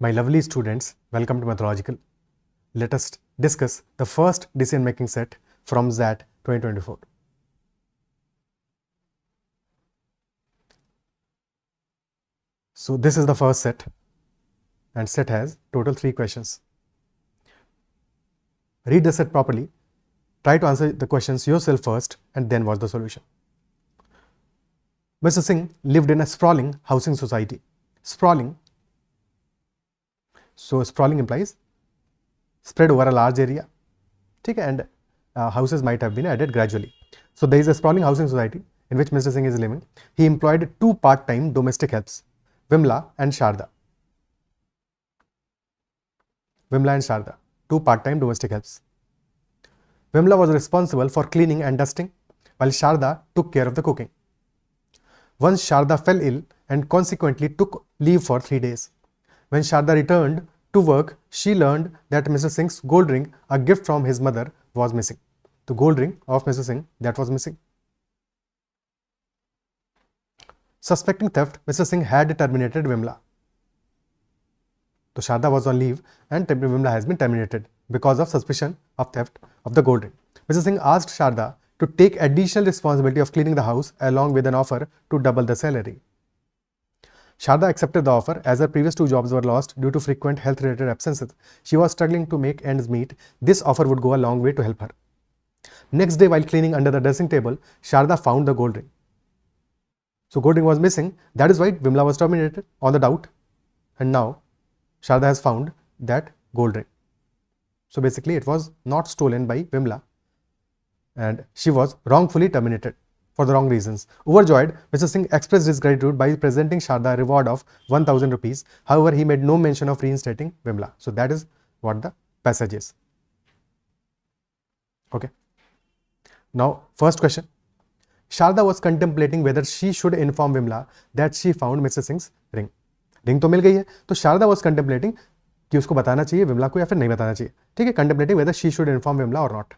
My lovely students, welcome to Mathological. Let us discuss the first decision making set from ZAT 2024. So this is the first set, and set has total 3 questions. Read the set properly, try to answer the questions yourself first and then watch the solution. Mr. Singh lived in a sprawling housing society. Sprawling. So sprawling implies spread over a large area. Okay, and houses might have been added gradually. So there is a sprawling housing society in which Mr. Singh is living. He employed 2 part-time domestic helps, Vimla and Sharda. Vimla and Sharda, 2 part-time domestic helps. Vimla was responsible for cleaning and dusting, while Sharda took care of the cooking. Once Sharda fell ill and consequently took leave for 3 days. When Sharda returned to work, she learned that Mr. Singh's gold ring, a gift from his mother, was missing. The gold ring of Mr. Singh, that was missing. Suspecting theft, Mr. Singh had terminated Vimla. So Sharda was on leave and Vimla has been terminated because of suspicion of theft of the gold ring. Mr. Singh asked Sharda to take additional responsibility of cleaning the house along with an offer to double the salary. Sharda accepted the offer as her previous 2 jobs were lost due to frequent health-related absences. She was struggling to make ends meet. This offer would go a long way to help her. Next day, while cleaning under the dressing table, Sharda found the gold ring. So gold ring was missing. That is why Vimla was terminated on the doubt. And now Sharda has found that gold ring. So basically it was not stolen by Vimla and she was wrongfully terminated for the wrong reasons. Overjoyed, Mr. Singh expressed his gratitude by presenting Sharda a reward of 1000 rupees. However, he made no mention of reinstating Vimla. So that is what the passage is. Okay. Now, first question. Sharda was contemplating whether she should inform Vimla that she found Mr. Singh's ring. Ring तो मिल गई है, तो Sharda was contemplating कि उसको बताना चाहिए विमला को या फिर नहीं बताना चाहिए. ठीक है, contemplating whether she should inform Vimala or not.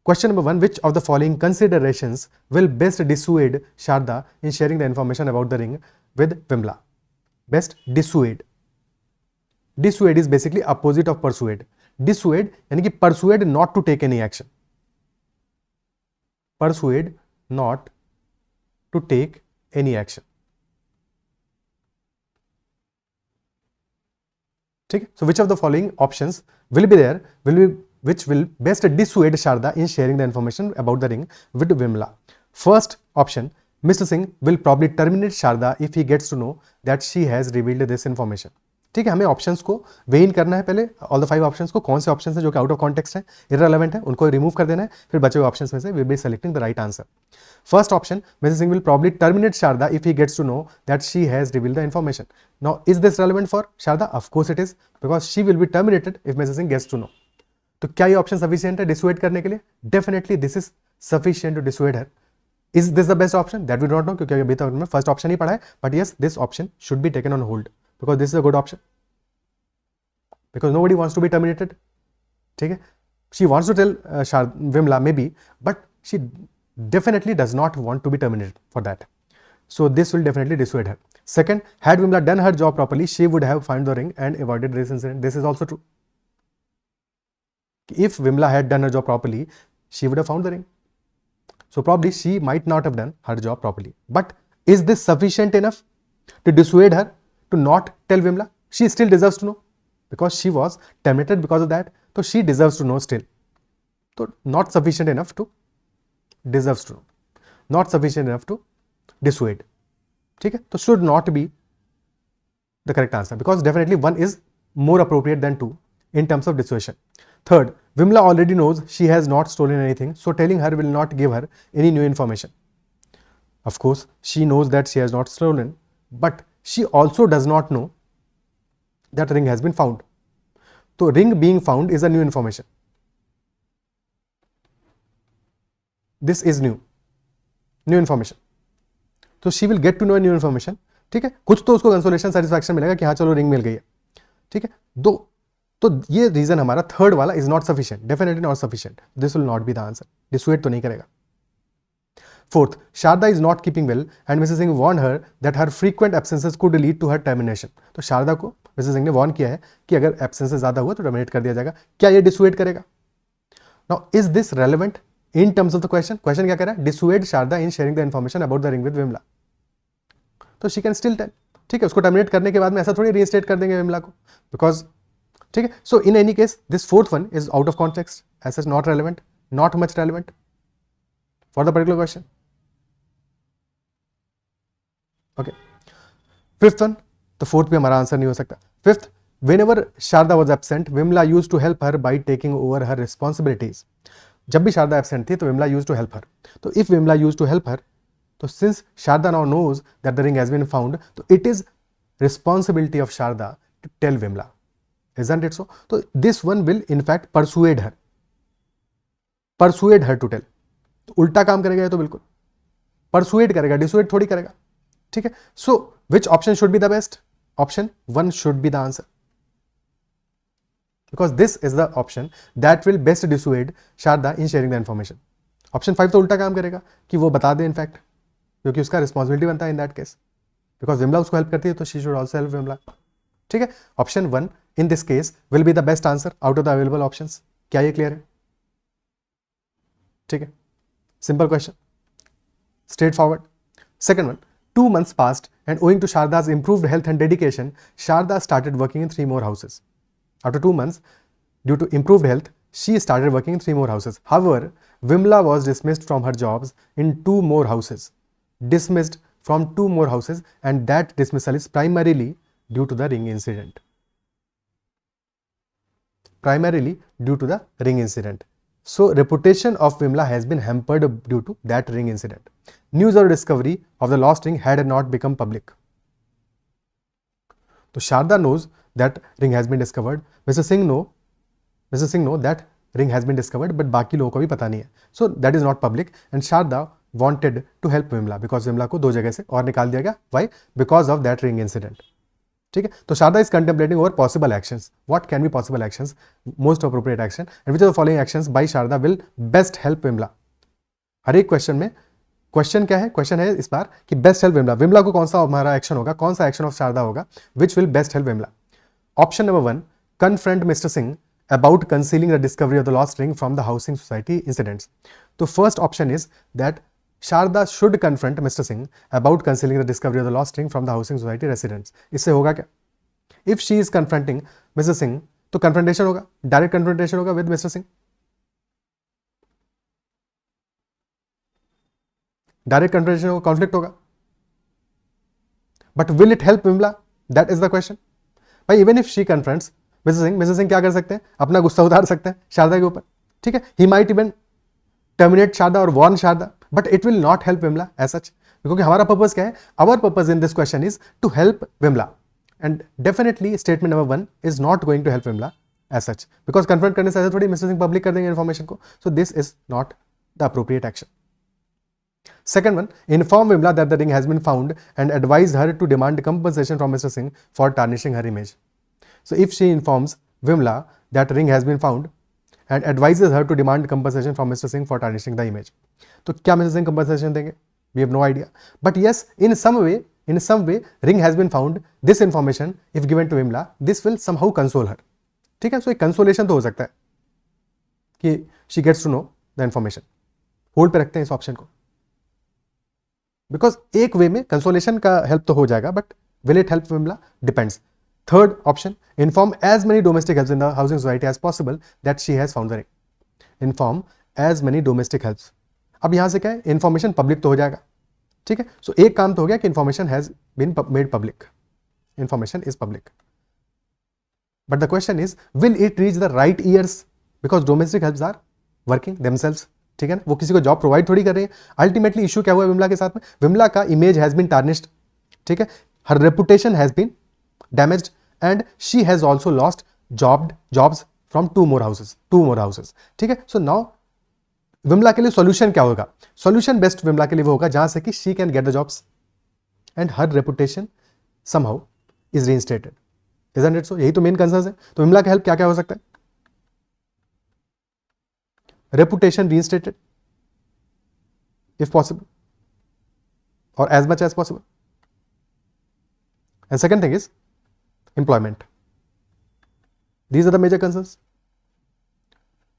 Question number 1. Which of the following considerations will best dissuade Sharda in sharing the information about the ring with Vimla? Best dissuade. Dissuade is basically opposite of persuade. Dissuade यानी कि persuade not to take any action. Persuade not to take any action. ठीक. So which of the following options will be there, which will best dissuade Sharda in sharing the information about the ring with Vimla? First option, Mr. Singh will probably terminate Sharda if he gets to know that she has revealed this information. ठीक है, हमें options को Wei इन करना है पहले, all the 5 options को. कौन से ऑप्शंस हैं जो कि आउट ऑफ कॉन्टेक्स्ट है, इररिलेवेंट है, उनको रिमूव कर देना है. फिर बचे हुए ऑप्शंस में से we will be selecting the right answer. First option, Mr. Singh will probably terminate Sharda if he gets to know that she has revealed the information. Now, is this relevant for Sharda? Of course it is, because she will be terminated if Mr. Singh gets to know. तो क्या ये option sufficient है डिसुएड करने के लिए? Definitely this is sufficient to dissuade her. Is this the best option? That we don't know, क्योंकि अभी तक हमने फर्स्ट ऑप्शन ही पढ़ा है. But yes, this option should be taken on hold because this is a good option, because nobody wants to be terminated. ठीक है, she wants to tell Vimla maybe, but she definitely does not want to be terminated for that. So this will definitely dissuade her. Second, had Vimla done her job properly, she would have found the ring and avoided this incident. This is also true. If Vimla had done her job properly, she would have found the ring. So probably she might not have done her job properly. But is this sufficient enough to dissuade her to not tell Vimla? She still deserves to know because she was terminated because of that. So she deserves to know still. So not sufficient enough to deserves to know, not sufficient enough to dissuade. ठीक है, तो should not be the correct answer because definitely 1 is more appropriate than 2 in terms of dissuasion. Third, Vimla already knows she has not stolen anything, so telling her will not give her any new information. Of course, she knows that she has not stolen, but she also does not know that ring has been found. So ring being found is a new information. This is new information. तो she will get to know new information. ठीक है, कुछ तो उसको consolation satisfaction मिलेगा कि हाँ चलो रिंग मिल गई है. ठीक है, तो ये रीजन हमारा थर्ड वाला is not sufficient, definitely not sufficient. This will not be the answer. Dissuade तो नहीं करेगा. Fourth, Sharda is not keeping well and Mrs. Singh warned her that her frequent absences could lead to her termination. तो शारदा को mister Singh ने warn किया है कि अगर एब्सेंस से ज्यादा हुआ तो टर्मिनेट कर दिया जाएगा। क्या ये डिसुएड करेगा? Now is this relevant in terms of the question? Question क्या कह रहा है? Dissuade Sharda in sharing the information about the ring with Vimla. तो शी कैन स्टिल टेल, ठीक है, उसको टर्मिनेट करने के बाद में ऐसा थोड़ी रीइंस्टेट कर देंगे विमला को, बिकॉज, ठीक है। So in any case this fourth one is out of context, as such not relevant, not much relevant for the particular question. Okay, fifth one, तो फोर्थ भी हमारा आंसर नहीं हो सकता। Fifth, whenever Sharda was absent, Vimla used to help her by taking over her responsibilities. जब भी Sharda absent थी तो Vimla use to help her. तो if Vimla use to help her, तो since Sharda now knows that the ring has been found, तो it is responsibility of Sharda to tell Vimla, isn't it so? तो this one will in fact persuade her to tell. तो उल्टा काम करेगा ये तो, बिल्कुल परसुएड करेगा, डिसुएड थोड़ी करेगा, ठीक है। So which option should be the best? Option one should be the answer, because this is the option that will best dissuade Sharda in sharing the information. Option 5 तो उल्टा काम करेगा कि वो बता दे इनफैक्ट, क्योंकि उसका रिस्पॉन्सिबिलिटी बनता है in that case, because Vimala उसको हेल्प करती है तो she should also help Vimala, ठीक है। Option 1 in this case will be the best answer out of the available options. क्या ये क्लियर है? ठीक है, simple question, straightforward. Second one, 2 months passed and owing to Sharda's improved health and dedication, Sharda started working in 3 more houses. After 2 months, due to improved health, she started working in 3 more houses. However, Vimla was dismissed from her jobs in 2 more houses. Dismissed from 2 more houses, and that dismissal is primarily due to the ring incident. Primarily due to the ring incident. So, reputation of Vimla has been hampered due to that ring incident. News or discovery of the lost ring had not become public. So, Sharda knows that ring has been discovered. Mr. Singh know that ring has been discovered, but बाकी लोगों को भी पता नहीं है. So that is not public, and Sharda wanted to help Vimla because Vimla को 2 जगह से और निकाल दिया गया. Why? Because of that ring incident. ठीक है, तो Sharda is contemplating over possible actions. What can be possible actions? Most appropriate action, and which of the following actions by Sharda will best help Vimla? हर एक question में question क्या है? Question है इस बार कि बेस्ट हेल्प विमला, विमला को कौन सा हमारा एक्शन होगा, कौन सा एक्शन ऑफ शारदा होगा which will best help Vimala. Option number 1, confront Mr Singh about concealing the discovery of the lost ring from the housing society incidents. So first option is that Sharda should confront Mr. Singh about concealing the discovery of the lost ring from the housing society residents. इससे होगा क्या? If she is confronting Mr. Singh, तो confrontation होगा, direct confrontation होगा with Mr. Singh. Direct confrontation होगा, conflict होगा. But will it help Vimla? That is the question. भाई even if she confronts mister Singh क्या कर सकते हैं? अपना गुस्सा उतार सकते हैं शारदा के ऊपर, ठीक है. He might even terminate Sharda और warn Sharda, but it will not help Vimla as such, क्योंकि हमारा पर्पस क्या है? Our purpose in this question is to help Vimla, and definitely statement number 1 is not going to help Vimla as such, because confront करने से ऐसा थोड़ी mister Singh public कर देंगे इन्फॉर्मेशन को. सो this is not the appropriate action. Second one, inform Vimla that the ring has been found and advise her to demand compensation from Mr. Singh for tarnishing her image. So if she informs Vimla that ring has been found and advises her to demand compensation from Mr. Singh for tarnishing the image, तो क्या Mr. Singh compensation देंगे? We have no idea. But yes, in some way, ring has been found. This information, if given to Vimla, this will somehow console her. ठीक है, so एक consolation तो हो सकता है कि she gets to know the information. Hold पे रखते हैं इस ऑप्शन को, बिकॉज एक वे में कंसोलेशन का हेल्प तो हो जाएगा, but will it help Vimala? Depends. Third option, inform as many domestic helps in the housing society as possible that she has found the ring. Inform as many domestic helps. अब यहां से क्या है? Information public तो हो जाएगा, ठीक है. सो एक काम तो हो गया कि information has been made public, information is public. But the question is, will it reach the right ears? Because domestic helps are working themselves, ठीक है ना, वो किसी को जॉब प्रोवाइड थोड़ी कर रही है. अल्टीमेटली इशू क्या हुआ विमला के साथ में? विमला का इमेज हैज बीन टार्निश्ड, ठीक है, her reputation has been damaged and she has also lost jobs from 2 more houses, ठीक है. सो नाउ विमला के लिए सॉल्यूशन क्या होगा? सॉल्यूशन बेस्ट विमला के लिए वो होगा जहां से कि she can get the jobs and her reputation somehow is reinstated. Isn't it so? यही तो मेन कंसर्न है. तो विमला का हेल्प क्या क्या हो सकता है? Reputation reinstated if possible or as much as possible. And second thing is employment. These are the major concerns.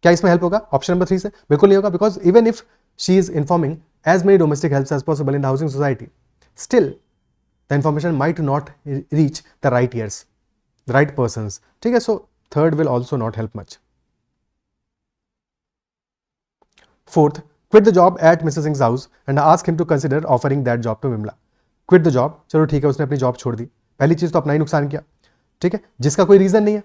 क्या इसमें हेल्प होगा ऑप्शन नंबर 3 से? बिल्कुल नहीं होगा, because even if she is informing as many domestic helps as possible in the housing society, still the information might not reach the right ears, the right persons. ठीक है, so third will also not help much. Fourth, quit the job at Mr. Singh's house and ask him to consider offering that job to Vimla. Quit the job, चलो ठीक है, उसने अपनी job छोड़ दी। पहली चीज तो अपना ही नुकसान किया, ठीक है, जिसका कोई रीजन नहीं है,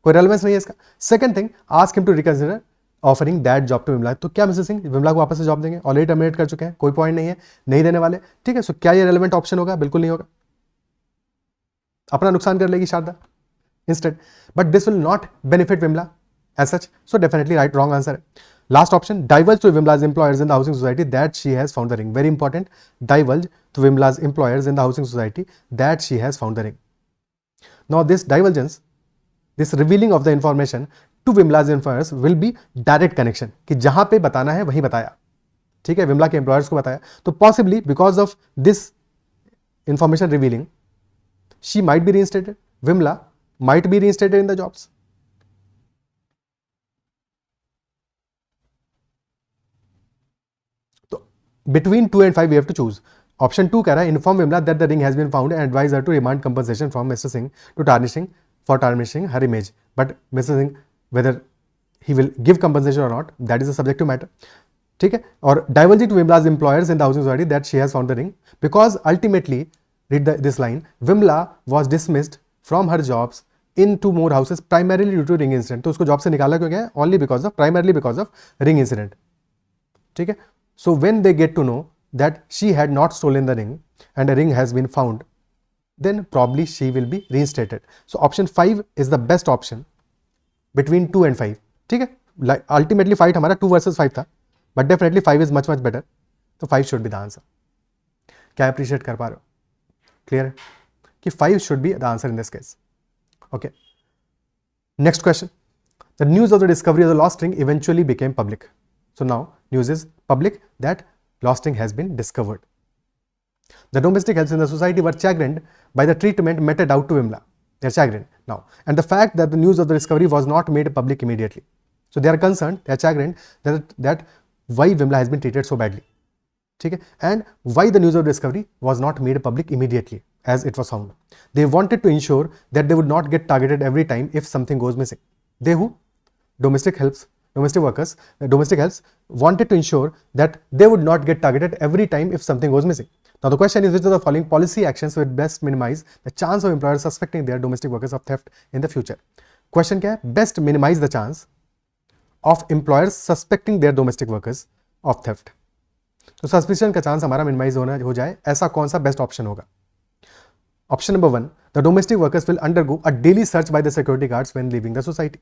कोई रेलेवेंस नहीं है इसका। Second thing, ask him to reconsider offering that job to Vimala. तो क्या मिस्टर सिंह विमला को वापस से जॉब देंगे? ऑलरेडी टर्मिनेट कर चुके हैं, कोई पॉइंट नहीं है, नहीं देने वाले, ठीक है। सो क्या ये रेलेवेंट ऑप्शन होगा? बिल्कुल नहीं होगा, अपना नुकसान कर लेगी Sharda instead, but this will not benefit Vimla as such, so definitely right wrong answer है। Last option, divulge to Vimla's employers in the housing society that she has found the ring. Very important, divulge to Vimla's employers in the housing society that she has found the ring. Now this divulgence, this revealing of the information to Vimla's employers will be direct connection, कि जहां पे बताना है वहीं बताया, ठीक है, विमला के एम्प्लॉयर्स को बताया। तो possibly because of this information revealing she might be reinstated, Vimala might be reinstated in the jobs. तो between 2 and 5 we have to choose. Option 2 कह रहा है inform Vimala that the ring has been found and advise her to demand compensation from Mr Singh to tarnishing her image. But Mr. Singh, whether he will give compensation or not, that is a subjective matter. ठीक है, और divulging to Vimla's employers in the housing society that she has found the ring, because ultimately, read this line, Vimla was dismissed from her jobs in 2 more houses primarily due to ring incident. तो उसको job से निकाला क्यों गया? primarily because of ring incident. ठीक है, so when they get to know that she had not stolen the ring and a ring has been found, then probably she will be reinstated. So option 5 is the best option between 2 and 5. ठीक है, ultimately fight हमारा 2 versus 5 था, but definitely 5 is much better. तो 5 should be the answer. क्या appreciate कर पा रहे हो? Clear है कि 5 should be the answer in this case. Okay. Next question. The news of the discovery of the lost ring eventually became public. So now news is public that lost ring has been discovered. The domestic helps in the society were chagrined by the treatment meted out to Vimla. They are chagrined now, and the fact that the news of the discovery was not made public immediately. So they are concerned, they are chagrined that why Vimla has been treated so badly. ठीक है, and why the news of discovery was not made public immediately as it was found. They wanted to ensure that they would not get targeted every time if something goes missing. They who? Domestic workers, domestic helps wanted to ensure that they would not get targeted every time if something goes missing. Now the question is, which of the following policy actions would best minimize the chance of employers suspecting their domestic workers of theft in the future? Question क्या है? Best minimize the chance of employers suspecting their domestic workers of theft. तो suspicion का chance हमारा minimise हो जाए, ऐसा कौन सा बेस्ट ऑप्शन होगा? Option number 1, the domestic workers will undergo a daily search by the security guards when leaving the society.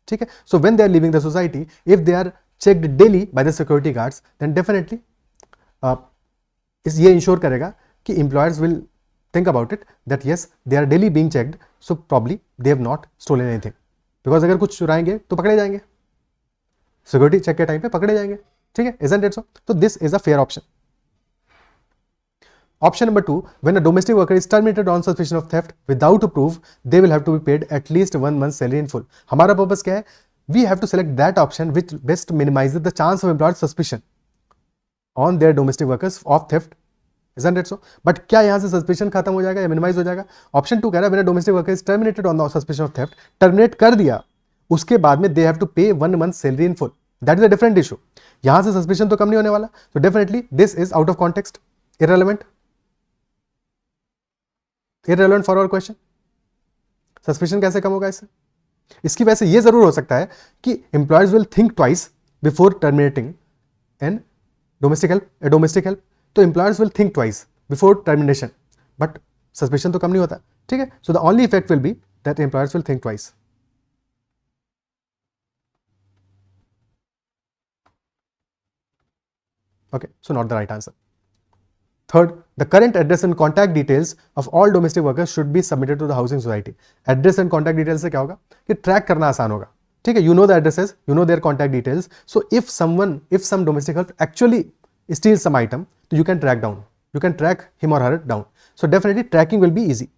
ठीक है, so when they are leaving the society, if they are checked daily by the security guards, then definitely ये ensure करेगा कि employers will think about it that yes they are daily being checked, so probably they have not stolen anything. Because अगर कुछ चुराएंगे तो पकड़े जाएंगे, security check के time पे पकड़े जाएंगे. ठीक है, isn't it so? So this is a fair option. Option number 2, when a domestic worker is terminated on suspicion of theft without proof, they will have to be paid at least 1 month's salary in full. हमारा purpose क्या है? We have to select that option which best minimizes the chance of employer suspicion on their domestic workers of theft. Isn't it so? But क्या यहाँ से suspicion खत्म हो जाएगा या मिनिमाइज हो जाएगा? ऑप्शन 2 कह रहा है when a domestic worker is terminated on the suspicion of theft, terminate कर दिया, उसके बाद में they have to pay 1 month's salary in full. That is a different issue. यहां से सस्पिशन तो कम नहीं होने वाला. So definitely this is out of context, irrelevant for our question. Suspicion कैसे कम होगा इससे? इसकी वजह से ये जरूर हो सकता है कि employers will think twice before terminating an domestic help. तो employers will think twice before termination, but suspicion तो कम नहीं होता. ठीक है, so the only effect will be that employers will think twice. Okay, so not the right answer. Third, the current address and contact details of all domestic workers should be submitted to the housing society. Address and contact details से क्या होगा कि track करना आसान होगा. ठीक है, you know the addresses, you know their contact details. So if some domestic help actually steals some item, so you can track him or her down. So definitely tracking will be easy.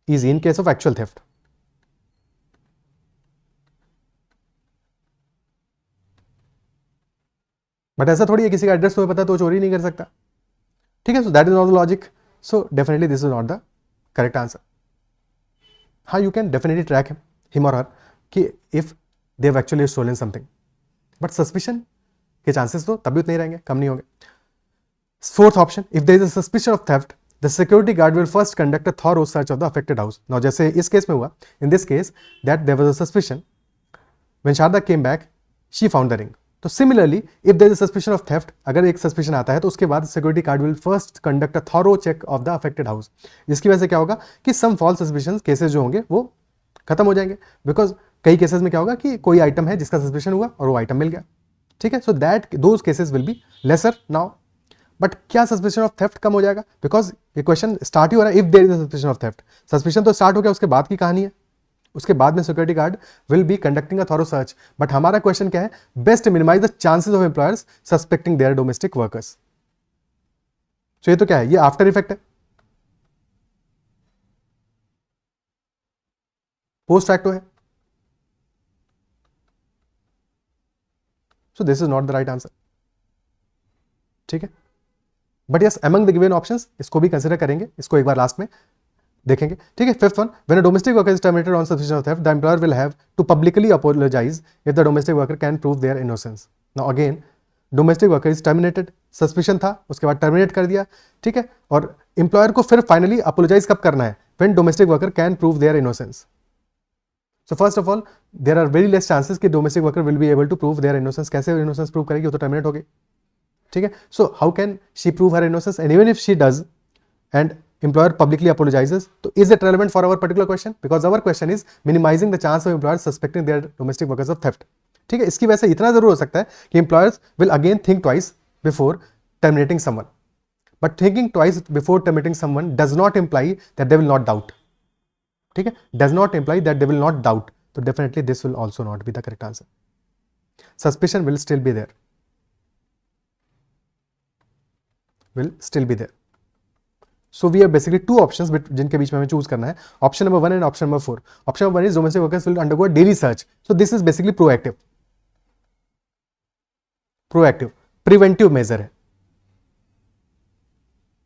easy in case of actual theft. But ऐसा थोड़ी है किसी का address तुम्हें पता तो चोरी नहीं कर सकता, ठीक है. So that is not the logic. So definitely this is not the correct answer. हाँ, you can definitely track him और हर कि if they have actually stolen something, but suspicion के चांसेस तो तभी उतने ही रहेंगे, कम नहीं होंगे. Fourth option, if there is a suspicion of theft the security guard will first conduct a thorough search of the affected house. Now जैसे इस केस में हुआ, in this case that there was a suspicion, when Sharda came back she found the ring. तो similarly if there is a suspicion of theft, अगर एक suspicion आता है तो उसके बाद security guard will first conduct a thorough check of the affected house. जिसकी वजह से क्या होगा कि सम फॉल्स सस्पिशन केसेस जो होंगे वो खत्म हो जाएंगे, बिकॉज कई केसेस में क्या होगा कि कोई आइटम है जिसका सस्पिशन हुआ और वो आइटम मिल गया, ठीक है. So that those cases will be lesser now. But क्या सस्पिशन ऑफ थेफ्ट कम हो जाएगा? बिकॉज ये क्वेश्चन स्टार्ट ही हो रहा है if there is a suspicion of theft. Suspicion तो स्टार्ट हो गया, उसके बाद की कहानी है, उसके बाद में security guard will be conducting a thorough search. But हमारा क्वेश्चन क्या है? Best minimise the chances of employers suspecting their domestic workers. तो ये तो क्या है? ये आफ्टर इफेक्ट है, पोस्ट फैक्टो है. So this is not the right answer, ठीक है. But yes, among the given options इसको भी कंसिडर करेंगे, इसको एक बार लास्ट में देखेंगे, ठीक है. Fifth one, when a domestic worker is terminated on suspicion of theft the employer will have to publicly apologise if the domestic worker can prove their innocence. Now again domestic worker is terminated, suspicion था उसके बाद terminate कर दिया, ठीक है. और employer को फिर फाइनली अपोलोजाइज कब करना है? When domestic worker can prove their innocence. So first of all there are very less chances कि domestic worker will be able to prove their innocence. कैसे इनोसेंस प्रूव करेगी? वो तो टर्मिनेट हो गई, ठीक है. So how can she prove her innocence? And even if she does and employer publicly apologizes, so is it relevant for our particular question? Because our question is minimizing the chance of employers suspecting their domestic workers of theft, ठीक है. इसकी वजह से इतना जरूर हो सकता है कि employers will again think twice before terminating someone, but thinking twice before terminating someone does not imply that they will not doubt, ठीक है. does not imply that they will not doubt. So definitely this will also not be the correct answer. Suspicion will still be there, will still be there. So we have basically two options जिनके बीच में हमें choose करना है, option number 1 and option number 4. Option number 1 is domestic workers will undergo daily search. So this is basically proactive, preventive measure है,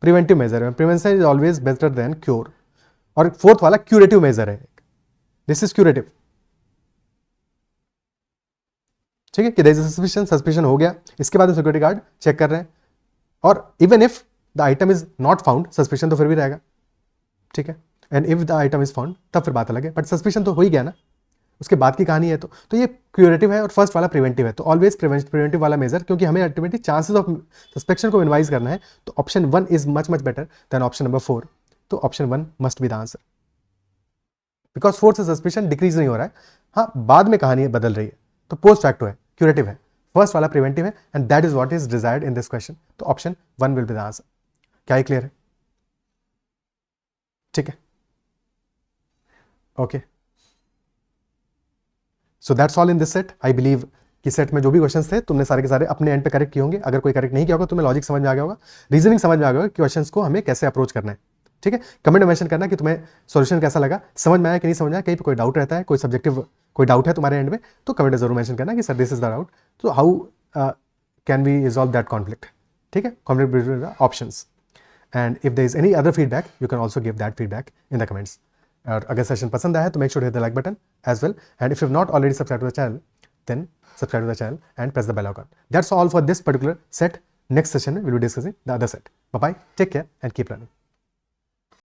preventive measure है. Prevention is always better than cure. और fourth वाला curative major है, this is curative, ठीक है. कि there is suspicion हो गया, इसके बाद सिक्योरिटी गार्ड चेक कर रहे हैं, और even if the item is not found, suspicion तो फिर भी रहेगा, ठीक है. And if the item is found तब फिर बात अलग है, बट सस्पिशन तो हो ही गया ना, उसके बाद की कहानी है. तो ये क्यूरेटिव है और फर्स्ट वाला प्रिवेंटिव है. तो ऑलवेज प्रिवेंटिव वाला मेजर, क्योंकि हमें अल्टीमेटली चांसेस ऑफ सस्पेक्शन को मिनिमाइज करना है. तो option 1 is much better than option number 4. तो option 1 must be the answer, because 4 से सस्पिशन डिक्रीज नहीं हो रहा है. हाँ, बाद में कहानी बदल रही है, तो पोस्ट फैक्टो है, क्यूरेटिव है, फर्स्ट वाला प्रिवेंटिव है, and that is what is desired in this question. तो option 1 will be the answer. क्या ही क्लियर है? ठीक है, okay. So that's all in this set. I believe कि सेट में जो भी क्वेश्चंस थे तुमने सारे के सारे अपने एंड पे करेक्ट किए होंगे. अगर कोई करेक्ट नहीं किया होगा, तुम्हें लॉजिक समझ में आ गया होगा, रीजनिंग समझ में आ गया होगा, क्वेश्चंस को हमें कैसे अप्रोच करना है, ठीक है. कमेंट में मेंशन करना कि तुम्हें सॉल्यूशन कैसा लगा, समझ में आया कि नहीं समझ में आया. कहीं पे कोई डाउट रहता है, कोई सब्जेक्टिव कोई डाउट है तुम्हारे एंड में, तो कमेंट में जरूर मेंशन करना कि sir this is the doubt. तो how can we resolve that conflict, ठीक है, conflict between the options. And if there is any other feedback, you can also give that feedback in the comments. और अगर session पसंद आया तो make sure to hit the like button as well. And if you have not already subscribed to the channel, then subscribe to the channel and press the bell icon. That's all for this particular set. Next session we will be discussing the other set. Bye bye. Take care and keep learning.